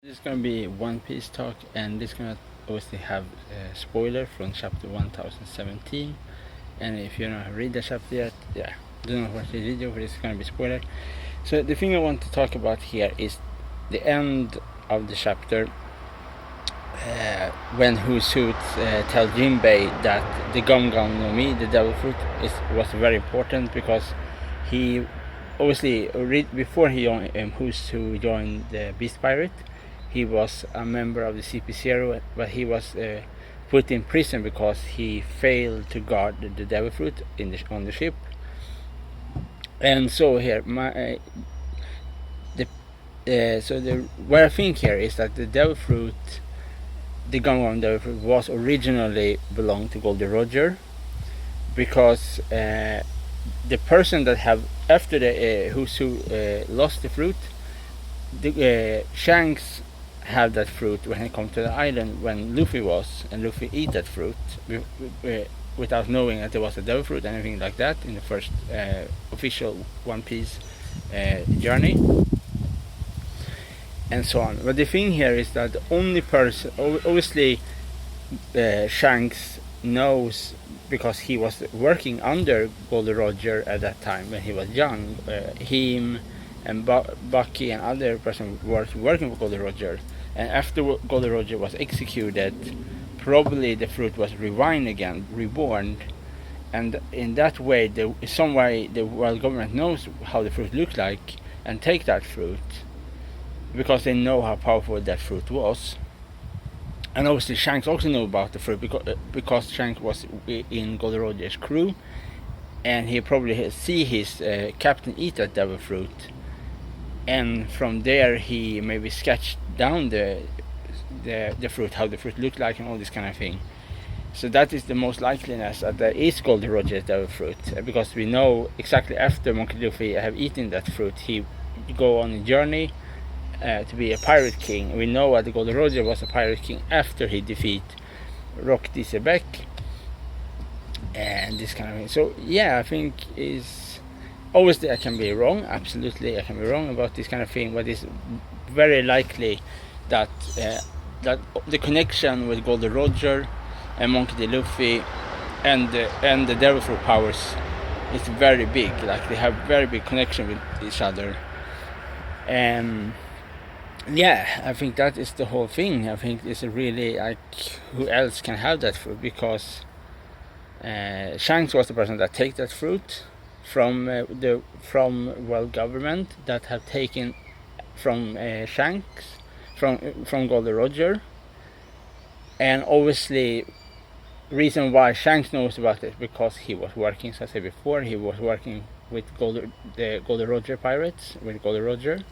This is going to be One Piece talk, and this is going to obviously have a spoiler from chapter 1017. And if you don't read the chapter yet, do not watch the video, but it's going to be spoiler. So the thing I want to talk about here is the end of the chapter, when Housut tells Jinbei that the Gum Gum no Mi, the Devil Fruit, was very important, because he obviously before he Husu joined the Beast Pirate, he was a member of the CP0, but he was put in prison because he failed to guard the Devil Fruit on the ship. And so here, what I think here is that the Devil Fruit, the Gum Devil Fruit, was originally belonged to Goldie Roger, because the person that have after the Husu lost the fruit, the Shanks had that fruit when he come to the island when Luffy was, and Luffy eat that fruit without knowing that there was a devil fruit, anything like that, in the first official One Piece journey, and so on. But the thing here is that the only person, obviously Shanks knows, because he was working under Goldie Roger at that time when he was young. Him and Bucky and other person were working for Goldie Roger, and after Goldie Roger was executed, probably the fruit was reborn, and in that way, some way the world government knows how the fruit looked like and take that fruit, because they know how powerful that fruit was. And obviously Shanks also knew about the fruit, because Shanks was in Goldie Roger's crew, and he probably see his captain eat that devil fruit, and from there he maybe sketched down the fruit, how the fruit looked like, and all this kind of thing. So that is the most likeliness that there is Goldie Roger's devil fruit, because we know exactly after Monkey Luffy have eaten that fruit, he go on a journey to be a pirate king. We know that Goldie Roger was a pirate king after he defeat Rock Dieselbeck and this kind of thing. So yeah, I think is obviously I can be wrong. Absolutely, I can be wrong about this kind of thing, but it's very likely that that the connection with Goldie Roger and Monkey D. Luffy and the Devil Fruit powers is very big. Like they have very big connection with each other. Yeah, I think that is the whole thing. I think it's really like, who else can have that fruit? Because Shanks was the person that take that fruit from world government, that have taken from Shanks from Goldie Roger, and obviously reason why Shanks knows about it, because he was working, as I said before, he was working with the Goldie Roger pirates, with Goldie Roger.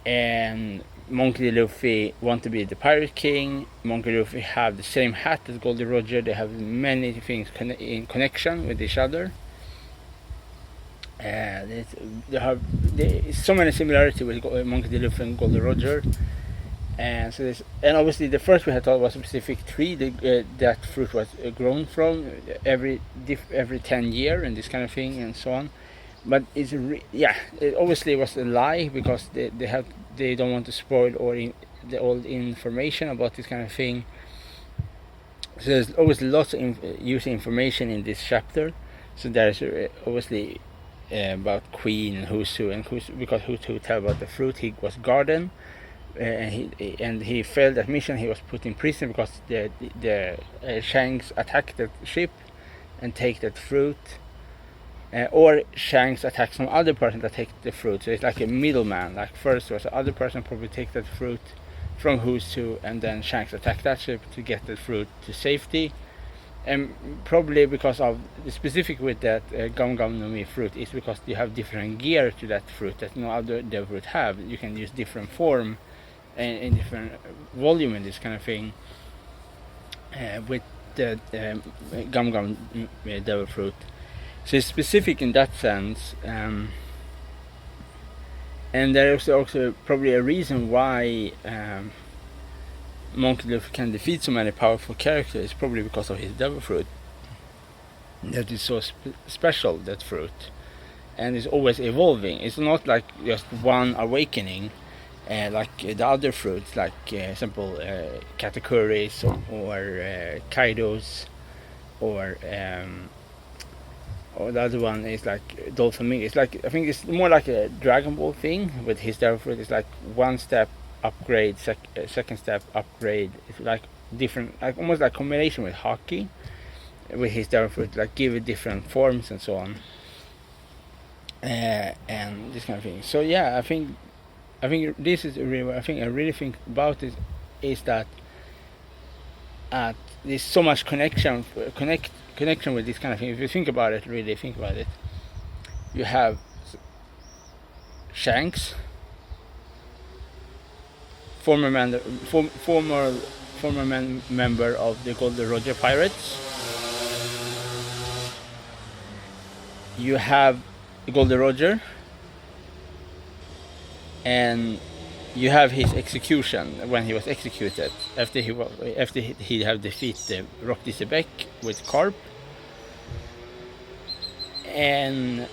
And Monkey D. Luffy want to be the pirate king. Monkey D. Luffy have the same hat as Goldie Roger. They have many things in connection with each other. They have so many similarities with Monkey D. Luffy and Goldie Roger. And so and obviously the first we had thought was a specific tree that fruit was grown from every 10 years and this kind of thing and so on. But it obviously was a lie, because they don't want to spoil the old information about this kind of thing. So there's obviously lots of using information in this chapter. So there's obviously about Queen and Husu, because Husu tell about the fruit. He was garden, and he failed that mission. He was put in prison because the Shanks attacked the ship and take that fruit. Or Shanks attack some other person that take the fruit. So it's like a middleman. Like first was the other person probably take that fruit from Husu, and then Shanks attack that ship to get the fruit to safety. And probably because of the specific with that Gum Gum no Mi fruit is because you have different gear to that fruit that no other devil fruit have. You can use different form and different volume in this kind of thing with the Gum Gum devil fruit. So it's specific in that sense, and there is also probably a reason why Monkey Luffy can defeat so many powerful characters. It's probably because of his devil fruit. That is so special, that fruit, and it's always evolving. It's not like just one awakening. like the other fruits, like example katakouris or kaidos, or the other one is like Dolphin. It's like, I think it's more like a Dragon Ball thing with his devil fruit. It's like one step upgrade, second step upgrade. It's like different, like almost like combination with hockey, with his devil fruit, like give it different forms and so on, and this kind of thing. So yeah, I think this is really, I really think about it is that there's so much connection with this kind of thing. If you think about it, really think about it, you have Shanks, former member of the Golden Roger Pirates. You have Golden Roger, and you have his execution when he was executed after he had defeated Rock Dissebeck with Carp, and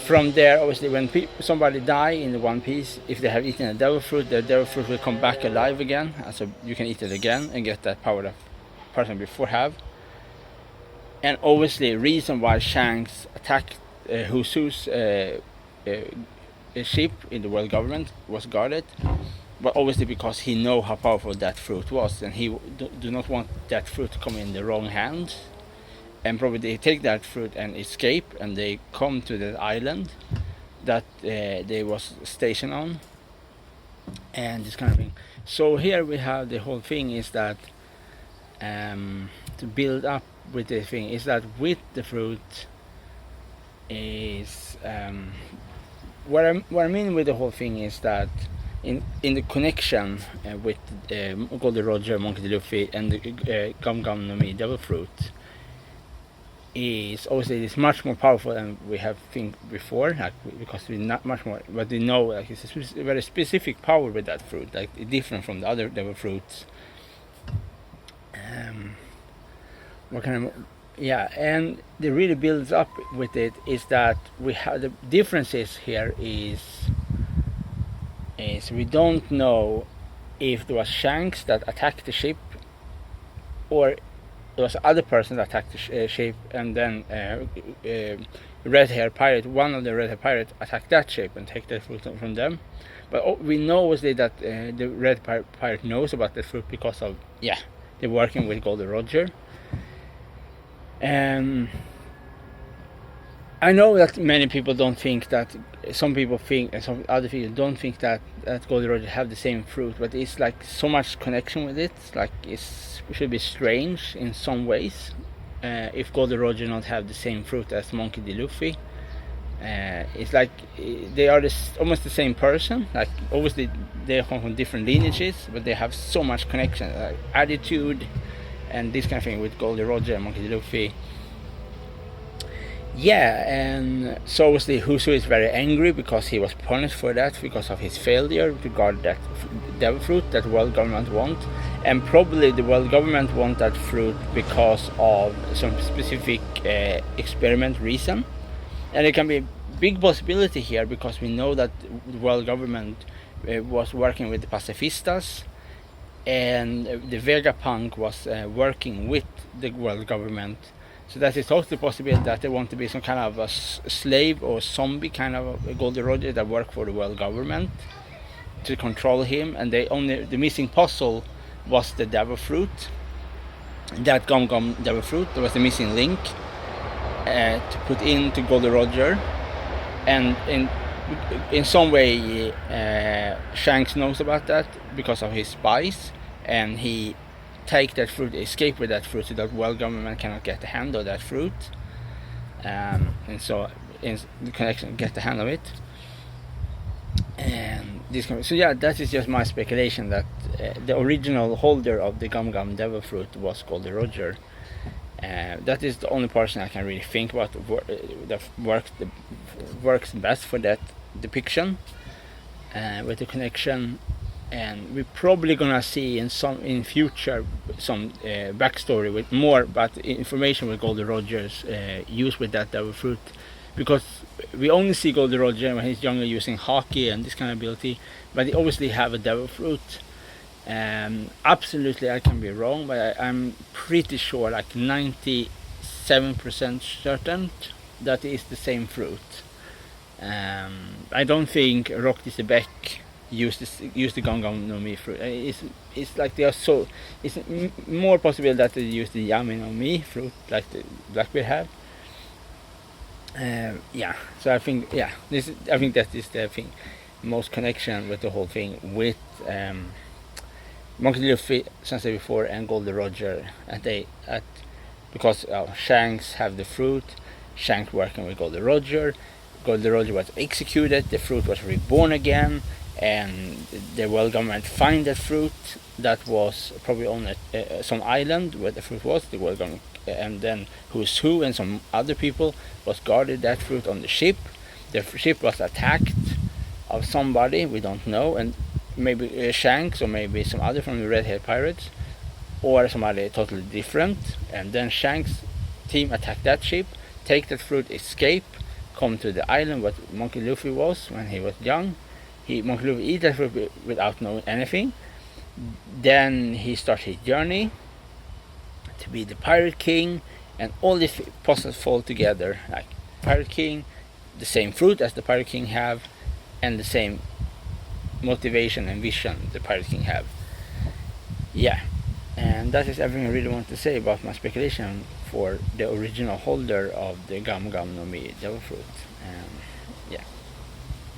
from there, obviously, when somebody die in the One Piece, if they have eaten a devil fruit, the devil fruit will come back alive again. So you can eat it again and get that power that person before have. And obviously, reason why Shanks attacked Husu's ship in the world government was guarded, but obviously because he know how powerful that fruit was, and he do not want that fruit to come in the wrong hands. And probably they take that fruit and escape, and they come to the island that they was stationed on, and this kind of thing. So here we have the whole thing is that to build up with the thing is that with the fruit is what I mean with the whole thing is that in the connection with Goldie Roger, Monkey D. Luffy, and the Gum Gum no Mi Devil Fruit is obviously it's much more powerful than we have think before, like, because we're not much more, but we know like it's a very specific power with that fruit, like different from the other devil fruits. And it really builds up with it is that we have the differences here is we don't know if there was Shanks that attacked the ship, or there was other person that attacked the ship, and then red-haired pirate, one of the red-haired pirates attacked that ship and take that fruit from them. But we know obviously that the red pirate knows about the fruit because of they're working with Goldie Roger. I know that many people don't think that. Some people think, and some other people don't think that Goldie Roger have the same fruit, but it's like so much connection with it. Like it should be strange in some ways if Goldie Roger not have the same fruit as Monkey D. Luffy. It's like they are almost the same person. Like obviously they come from different lineages, but they have so much connection, like attitude, and this kind of thing with Goldie Roger and Monkey D. Luffy. And so obviously Husu is very angry because he was punished for that because of his failure to guard that devil fruit that the world government want, and probably the world government want that fruit because of some specific experiment reason. And there can be a big possibility here because we know that the world government was working with the pacifistas, and the Vegapunk was working with the world government. So that is also possible that they want to be some kind of a slave or zombie kind of a Goldie Roger that work for the world government to control him, and the missing puzzle was the devil fruit, that Gum Gum devil fruit. There was the missing link to put into Goldie Roger, and in some way Shanks knows about that because of his spies, and he take that fruit, escape with that fruit, so that world government cannot get the hand of that fruit, and so in the connection get the hand of it. And this that is just my speculation that the original holder of the Gum Gum devil fruit was Goldie Roger. That is the only person I can really think about that works best for that depiction with the connection. And we're probably gonna see in future some backstory with more, but information with Goldie Roger's use with that devil fruit because we only see Goldie Roger when he's younger using hockey and this kind of ability, but they obviously have a devil fruit. Absolutely, I can be wrong, but I'm pretty sure, like 97% certain, that it is the same fruit. I don't think Rock the Beck use the Gum Gum no Mi fruit. It's like they are so. It's more possible that they use the Yummy no Mi fruit like the Blackbeard have. Yeah, so I think I think that is the thing, most connection with the whole thing with Monkey D. Luffy, as I said before, and Goldie Roger, and because Shanks have the fruit, Shanks working with Goldie Roger. Goldie Roger was executed, the fruit was reborn again, and the world government find that fruit that was probably on some island where the fruit was. The world government, and then Who's Who and some other people was guarded that fruit on the ship. The ship was attacked of somebody, we don't know, and maybe Shanks or maybe some other from the Red Hair Pirates, or somebody totally different. And then Shanks' team attack that ship, take that fruit, escape, come to the island where Monkey Luffy was when he was young. Monkey Luffy eat that fruit without knowing anything. Then he starts his journey to be the Pirate King, and all these puzzles fall together. Like Pirate King, the same fruit as the Pirate King have, and the same motivation and vision the Pirate King have. Yeah, and that is everything I really want to say about my speculation for the original holder of the Gum Gum no Mi Devil Fruit.